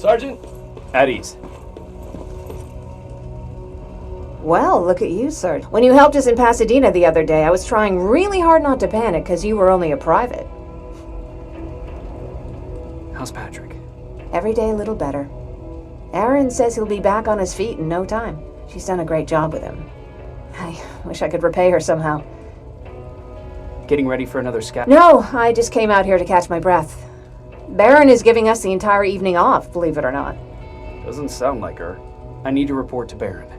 Sergeant? At ease. Well, look at you, sir. When you helped us in Pasadena the other day, I was trying really hard not to panic because you were only a private. How's Patrick? Every day a little better. Aaron says he'll be back on his feet in no time. She's done a great job with him. I wish I could repay her somehow. Getting ready for another scout? No, I just came out here to catch my breath. Baron is giving us the entire evening off, believe it or not. Doesn't sound like her. I need to report to Baron.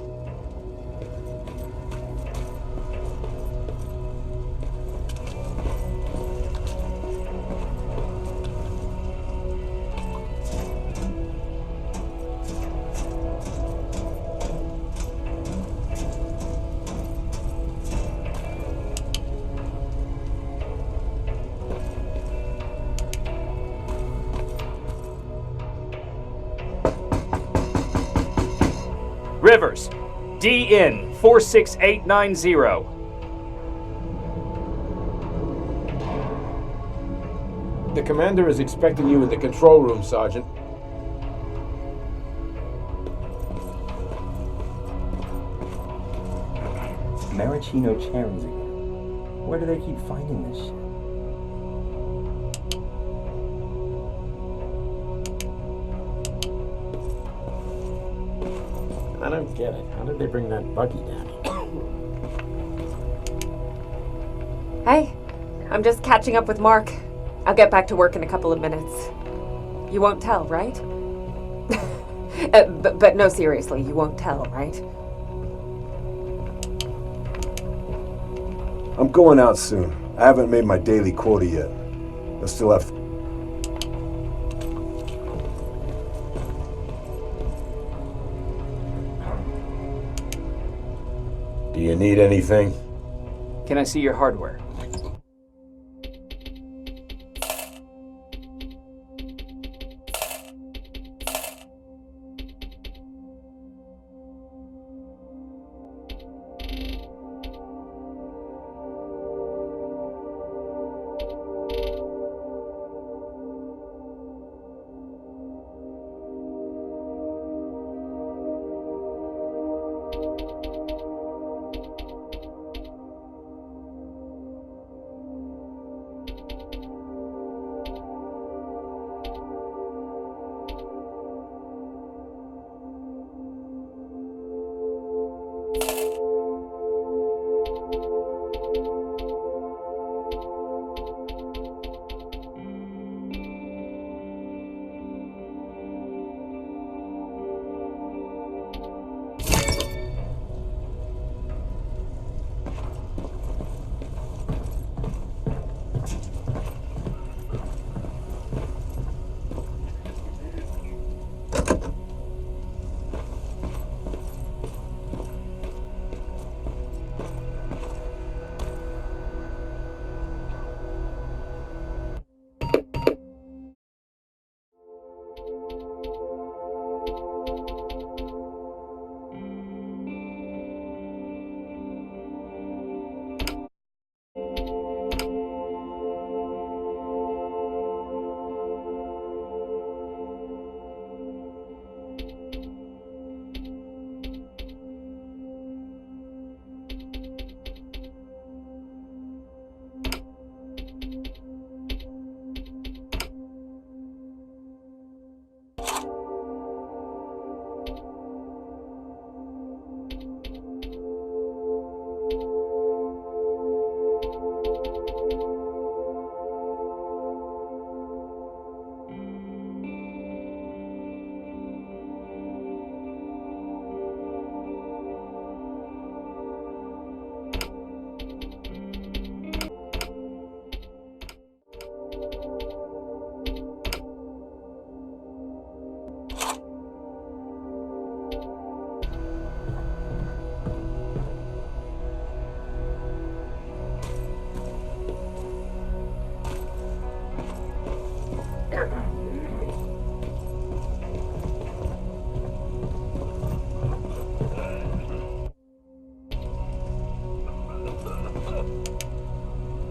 Rivers, DN 46890. The commander is expecting you in the control room, Sergeant. Maraschino cherries again. Where do they keep finding this shit? I don't get it. How did they bring that buggy down here? Hey, I'm just catching up with Mark. I'll get back to work in a couple of minutes. You won't tell, right? But no, seriously, you won't tell, right? I'm going out soon. I haven't made my daily quota yet. I still have... Do you need anything? Can I see your hardware?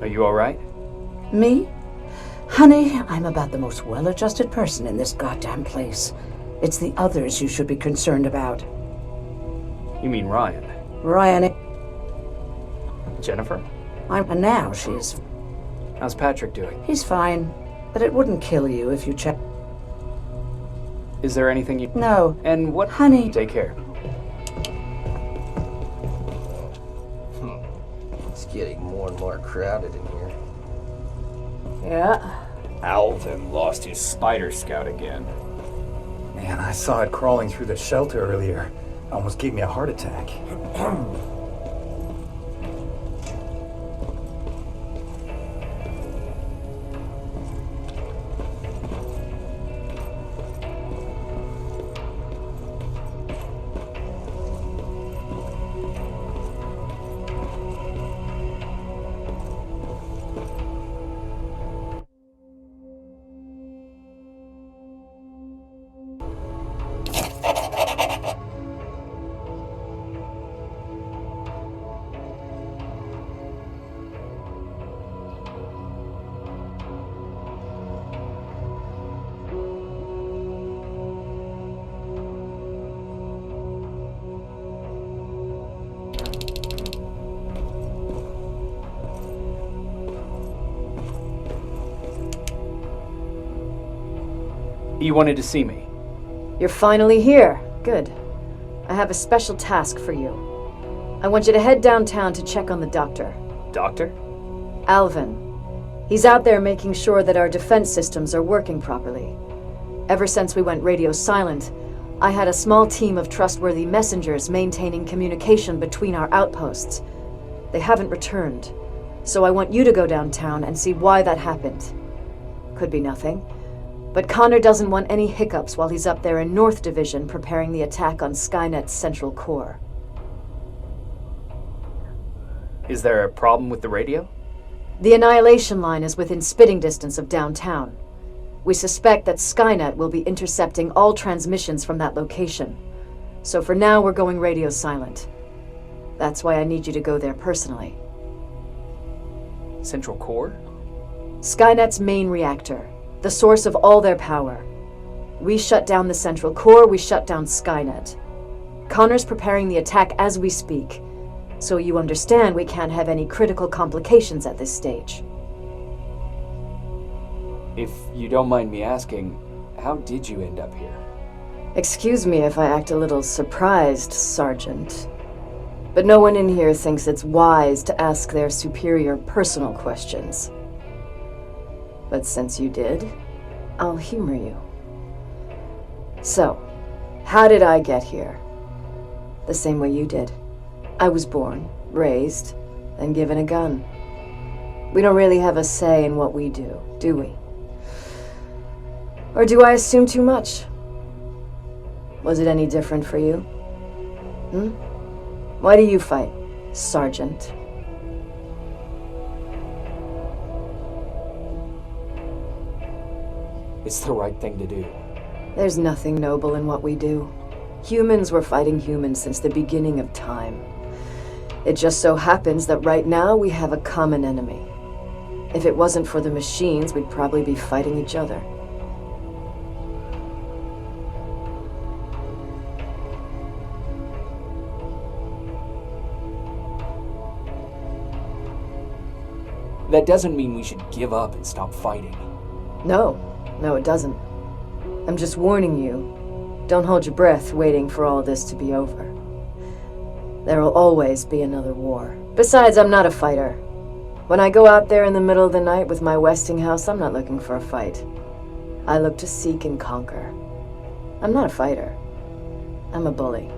Are you all right? Me? Honey, I'm about the most well-adjusted person in this goddamn place. It's the others you should be concerned about. You mean Ryan? Ryan, Jennifer? and now she's... How's Patrick doing? He's fine, but it wouldn't kill you if you check... Is there anything you... No. And what... Honey. Take care. It's getting more and more crowded in here. Yeah. Alvin lost his spider scout again. Man, I saw it crawling through the shelter earlier. Almost gave me a heart attack. You wanted to see me? You're finally here. Good. I have a special task for you. I want you to head downtown to check on the doctor. Doctor? Alvin. He's out there making sure that our defense systems are working properly. Ever since we went radio silent, I had a small team of trustworthy messengers maintaining communication between our outposts. They haven't returned, so I want you to go downtown and see why that happened. Could be nothing. But Conor doesn't want any hiccups while he's up there in North Division preparing the attack on Skynet's central core. Is there a problem with the radio? The Annihilation Line is within spitting distance of downtown. We suspect that Skynet will be intercepting all transmissions from that location. So for now, we're going radio silent. That's why I need you to go there personally. Central core? Skynet's main reactor. The source of all their power. We shut down the central core, we shut down Skynet. Connor's preparing the attack as we speak, so you understand we can't have any critical complications at this stage. If you don't mind me asking, how did you end up here? Excuse me if I act a little surprised, Sergeant. But no one in here thinks it's wise to ask their superior personal questions. But since you did, I'll humor you. So, how did I get here? The same way you did. I was born, raised, and given a gun. We don't really have a say in what we do we? Or do I assume too much? Was it any different for you? Why do you fight, Sergeant? It's the right thing to do. There's nothing noble in what we do. Humans were fighting humans since the beginning of time. It just so happens that right now we have a common enemy. If it wasn't for the machines, we'd probably be fighting each other. That doesn't mean we should give up and stop fighting. No, it doesn't. I'm just warning you. Don't hold your breath waiting for all this to be over. There will always be another war. Besides, I'm not a fighter. When I go out there in the middle of the night with my Westinghouse, I'm not looking for a fight. I look to seek and conquer. I'm not a fighter. I'm a bully.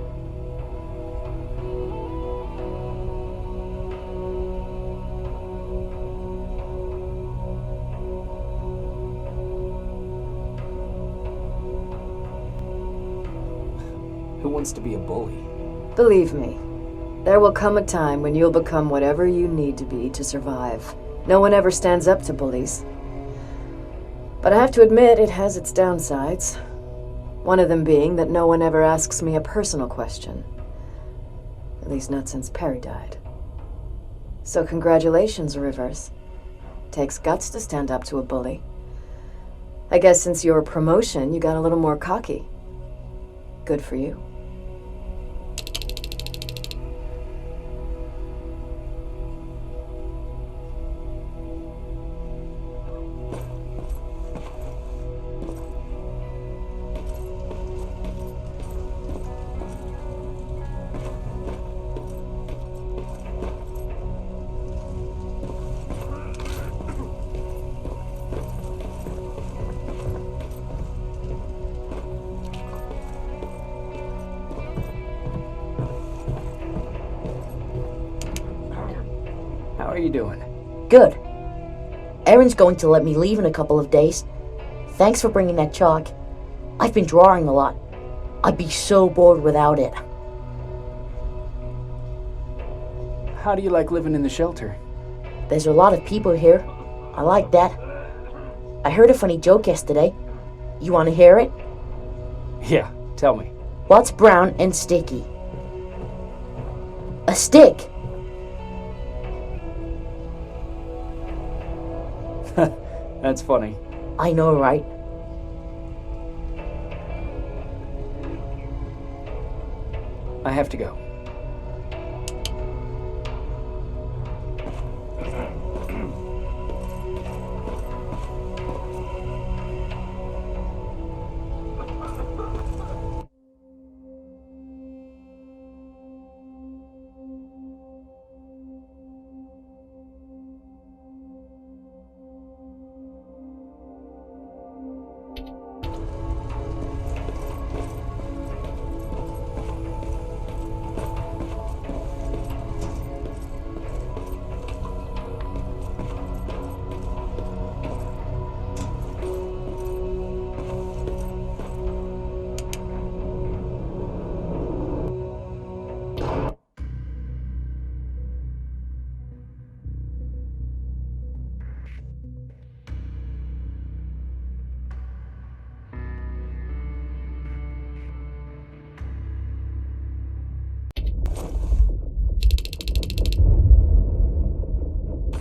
Who wants to be a bully? Believe me, there will come a time when you'll become whatever you need to be to survive. No one ever stands up to bullies. But I have to admit, it has its downsides. One of them being that no one ever asks me a personal question. At least not since Perry died. So congratulations, Rivers. Takes guts to stand up to a bully. I guess since your promotion, you got a little more cocky. Good for you. How are you doing? Good. Erin's going to let me leave in a couple of days. Thanks for bringing that chalk. I've been drawing a lot. I'd be so bored without it. How do you like living in the shelter? There's a lot of people here. I like that. I heard a funny joke yesterday. You want to hear it? Yeah, tell me. What's brown and sticky? A stick. That's funny. I know, right? I have to go.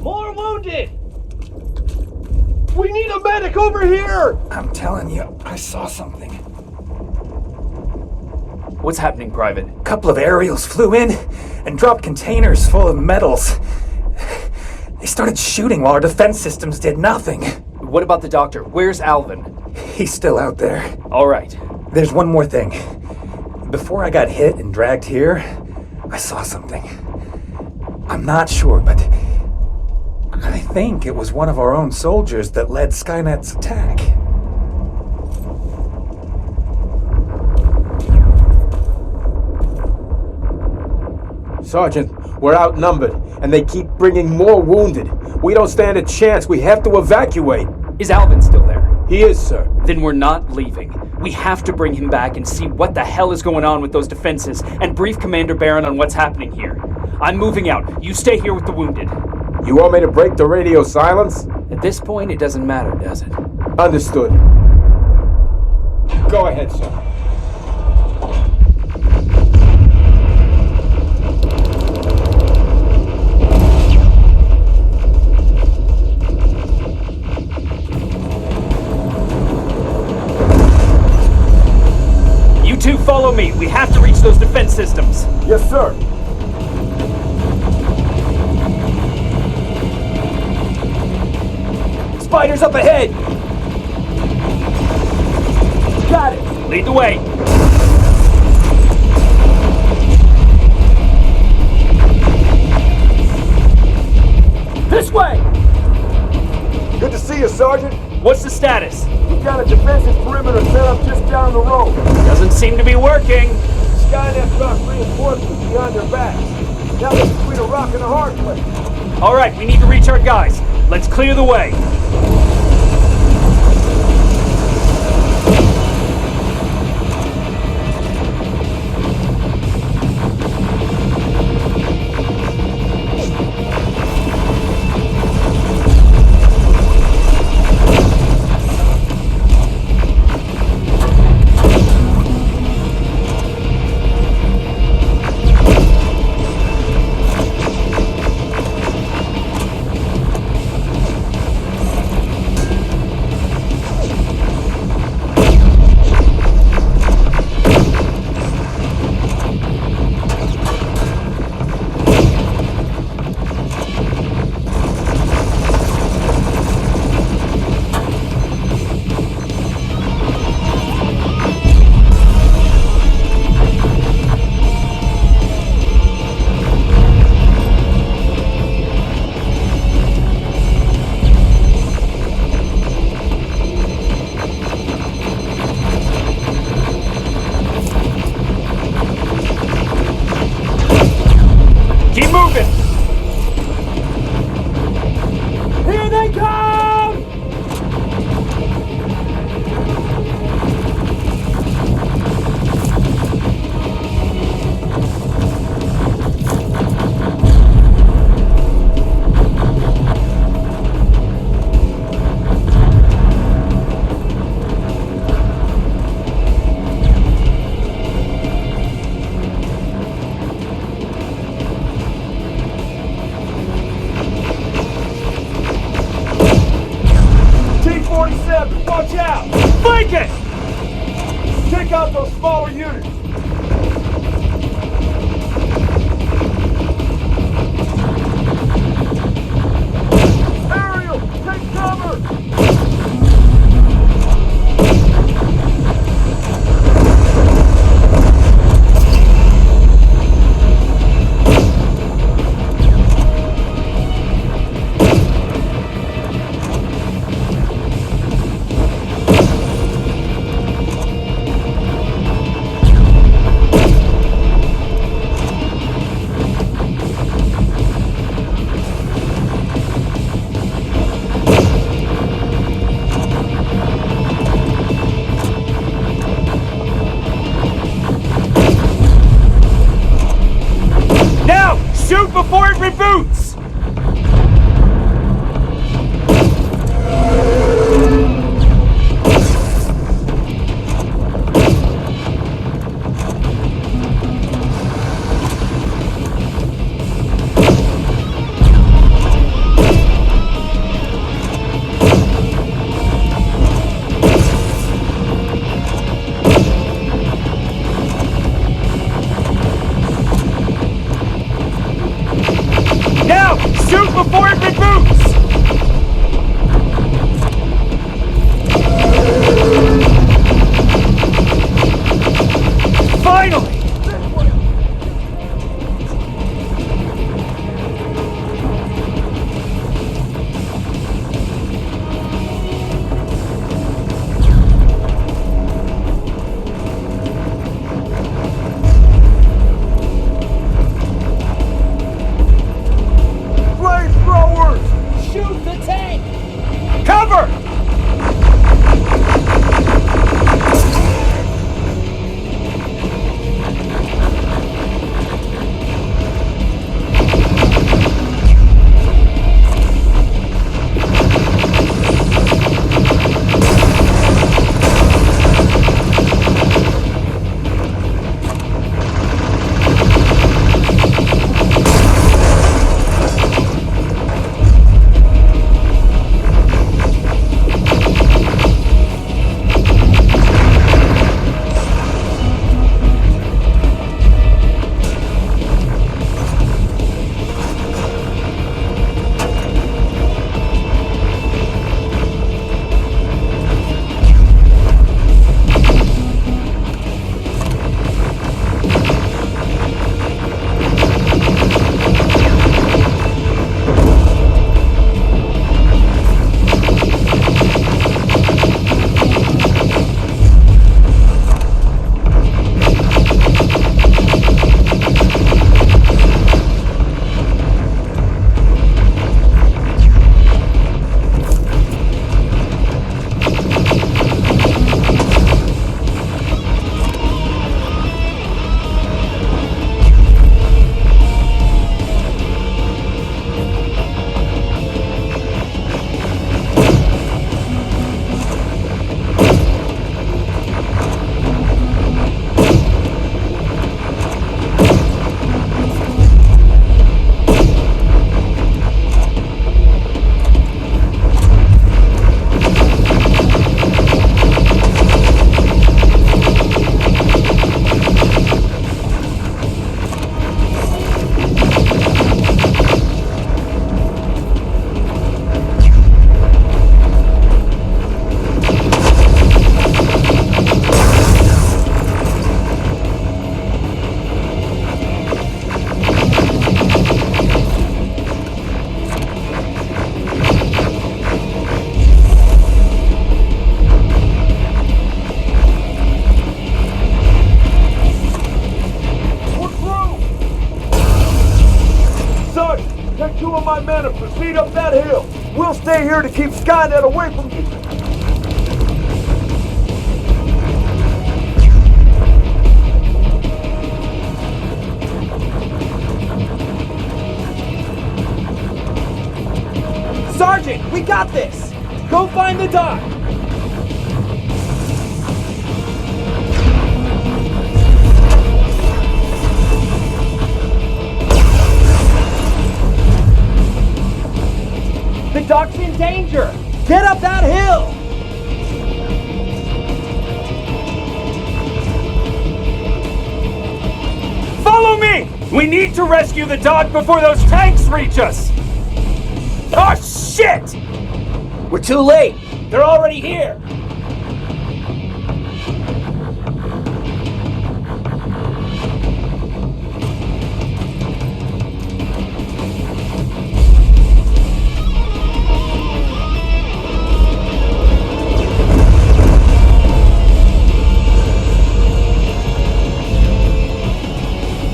More wounded! We need a medic over here! I'm telling you, I saw something. What's happening, Private? A couple of aerials flew in and dropped containers full of metals. They started shooting while our defense systems did nothing. What about the doctor? Where's Alvin? He's still out there. All right. There's one more thing. Before I got hit and dragged here, I saw something. I'm not sure, but I think it was one of our own soldiers that led Skynet's attack. Sergeant, we're outnumbered, and they keep bringing more wounded. We don't stand a chance. We have to evacuate. Is Alvin still there? He is, sir. Then we're not leaving. We have to bring him back and see what the hell is going on with those defenses and brief Commander Barron on what's happening here. I'm moving out. You stay here with the wounded. You want me to break the radio silence? At this point, it doesn't matter, does it? Understood. Go ahead, sir. You two follow me. We have to reach those defense systems. Yes, sir. Spiders up ahead! Got it! Lead the way. This way! Good to see you, Sergeant. What's the status? We've got a defensive perimeter set up just down the road. Doesn't seem to be working. Skynet dropped reinforcements behind their backs. Now they're between a rock and a hard place. All right, we need to reach our guys. Let's clear the way. Take out those smaller units! Ariel, take cover! Shoot before it reboots! Shoot before it reboots! Finally! Shoot the tank! Cover! my men and proceed up that hill. We'll stay here to keep Skynet away from you. Sergeant, we got this! Go find the dock! The dock's in danger! Get up that hill! We need to rescue the dock before those tanks reach us! Oh, shit! We're too late! They're already here!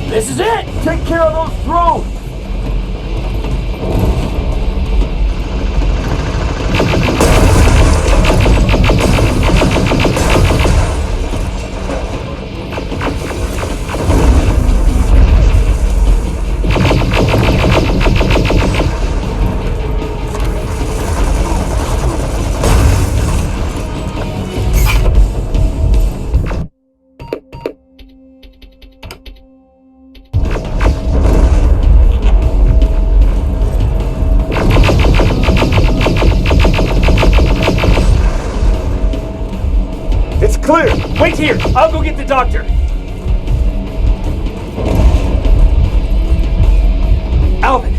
This is it! Take care of those drones! Clear! Wait here! I'll go get the doctor! Alvin!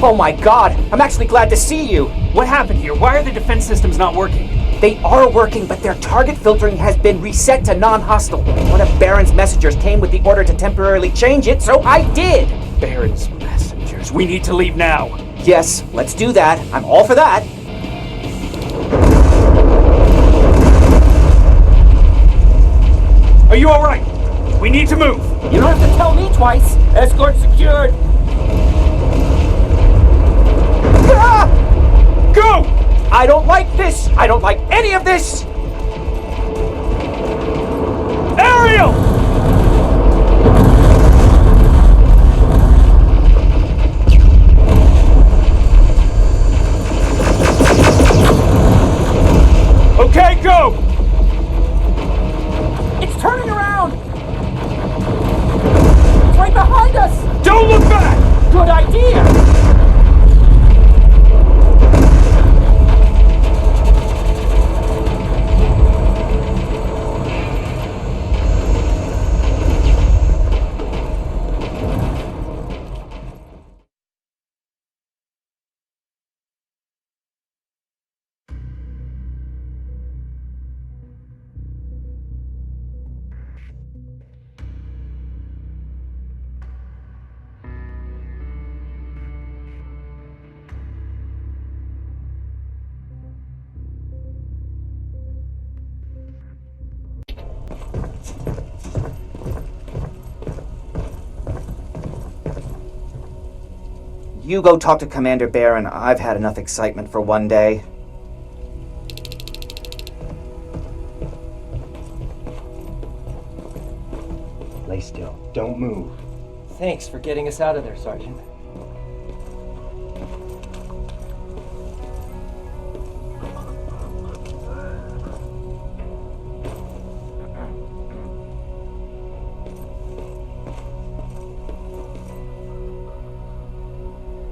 Oh my god, I'm actually glad to see you! What happened here? Why are the defense systems not working? They are working, but their target filtering has been reset to non-hostile. One of Baron's messengers came with the order to temporarily change it, so I did! Baron's messengers. We need to leave now. Yes, let's do that. I'm all for that. Are you alright? We need to move. You don't have to tell me twice. Escort secured. Ah! Go! I don't like this! I don't like any of this! Ariel! Okay, go! It's turning around! It's right behind us! Don't look back! Good idea! You go talk to Commander Baron. I've had enough excitement for one day. Lay still. Don't move. Thanks for getting us out of there, Sergeant.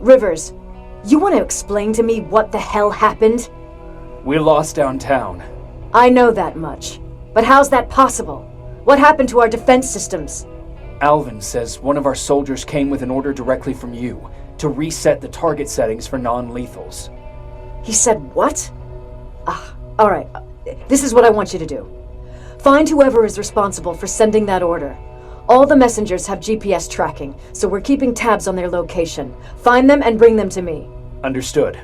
Rivers, you want to explain to me what the hell happened? We lost downtown. I know that much. But how's that possible? What happened to our defense systems? Alvin says one of our soldiers came with an order directly from you to reset the target settings for non-lethals. He said what? Alright. This is what I want you to do. Find whoever is responsible for sending that order. All the messengers have GPS tracking, so we're keeping tabs on their location. Find them and bring them to me. Understood.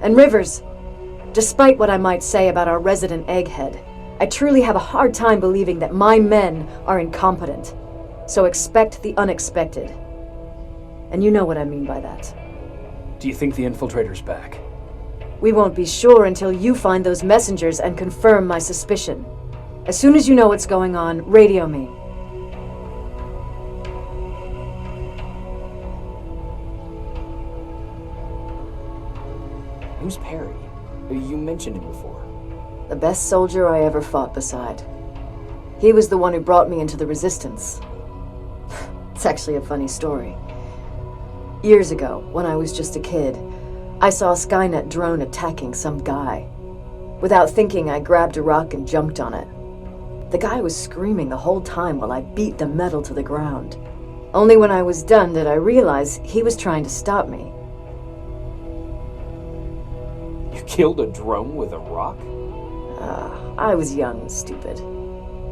And Rivers, despite what I might say about our resident egghead, I truly have a hard time believing that my men are incompetent. So expect the unexpected. And you know what I mean by that. Do you think the infiltrator's back? We won't be sure until you find those messengers and confirm my suspicion. As soon as you know what's going on, radio me. Who's Perry? You mentioned him before. The best soldier I ever fought beside. He was the one who brought me into the Resistance. It's actually a funny story. Years ago, when I was just a kid, I saw a Skynet drone attacking some guy. Without thinking, I grabbed a rock and jumped on it. The guy was screaming the whole time while I beat the metal to the ground. Only when I was done did I realize he was trying to stop me. You killed a drone with a rock? I was young and stupid.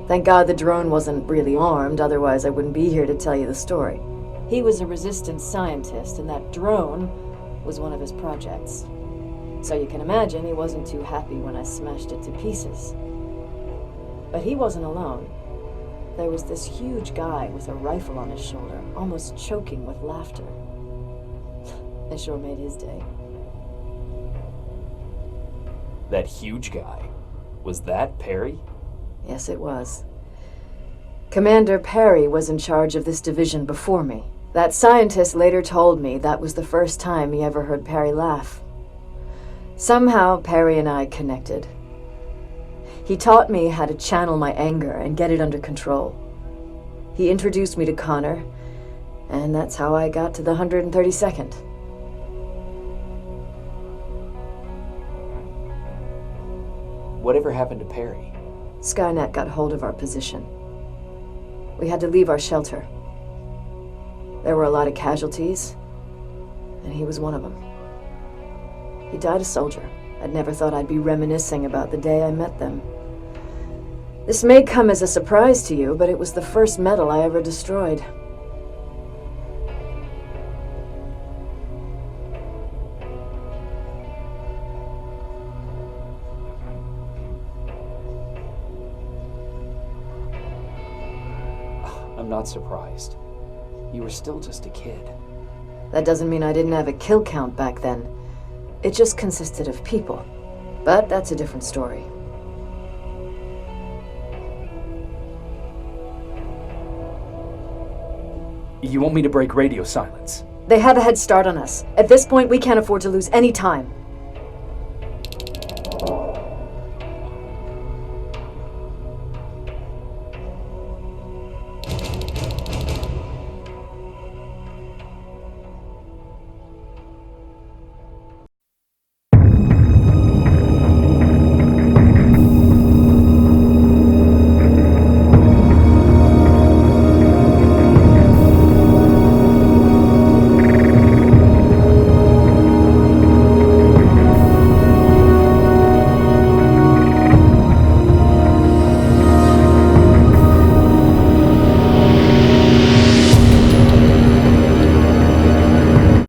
Thank God the drone wasn't really armed, otherwise I wouldn't be here to tell you the story. He was a resistance scientist, and that drone was one of his projects. So you can imagine he wasn't too happy when I smashed it to pieces. But he wasn't alone. There was this huge guy with a rifle on his shoulder, almost choking with laughter. It sure made his day. That huge guy. Was that Perry? Yes, it was. Commander Perry was in charge of this division before me. That scientist later told me that was the first time he ever heard Perry laugh. Somehow, Perry and I connected. He taught me how to channel my anger and get it under control. He introduced me to Conor, and that's how I got to the 132nd. Whatever happened to Perry? Skynet got hold of our position. We had to leave our shelter. There were a lot of casualties, and he was one of them. He died a soldier. I'd never thought I'd be reminiscing about the day I met them. This may come as a surprise to you, but it was the first medal I ever destroyed. I'm not surprised. You were still just a kid. That doesn't mean I didn't have a kill count back then. It just consisted of people. But that's a different story. You want me to break radio silence? They have a head start on us. At this point, we can't afford to lose any time.